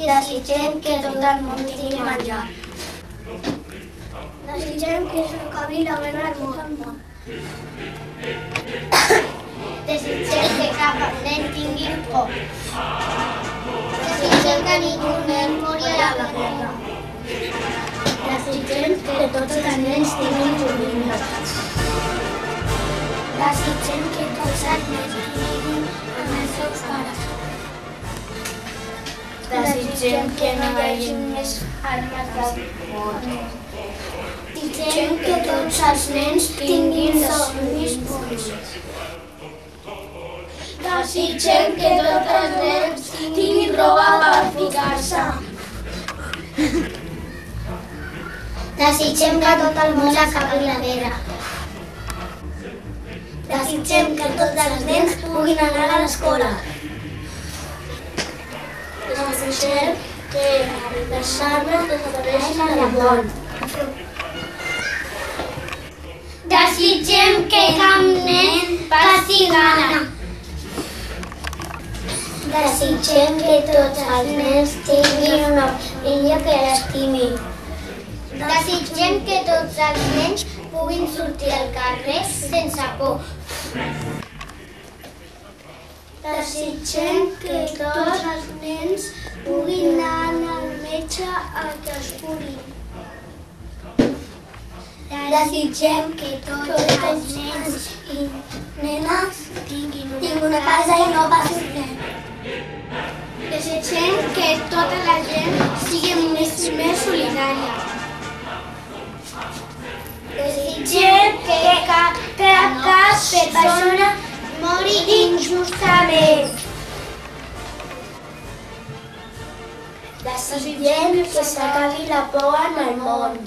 Desitgem que tot el món tingui menjar. Desitgem que s'acabi la guerra al món. Desitgem que cap nen tingui por. Desitgem que ningú nen mori a la guerra. Desitgem que tots els nens tinguin joguines. Desitgem que tots els nens vinguin amb els seus pares. Desitgem que no hi hagi més armes de foc. Desitgem que tots els nens tinguin somnis bons. Desitgem que tots els nens tinguin roba per ficar-se. Desitgem que tot el món acabi la guerra. Desitgem que tots els nens puguin anar a l'escola. Desitgem que les armes desapareixin del món. Desitgem que cap nen passi gana. Desitgem que tots els nens tinguin una família que l'estimi. Desitgem que tots els nens puguin sortir al carrer sense por. Desitgem que tots els nens puguin anar al metge a que es curin. Desitgem que tots els nens i nenes tinguin una casa i no passi res. Desitgem que tota la gent sigui més solidària. Desitgem que cap persona mori injustament. Desitgem que s'acabi la por en el món.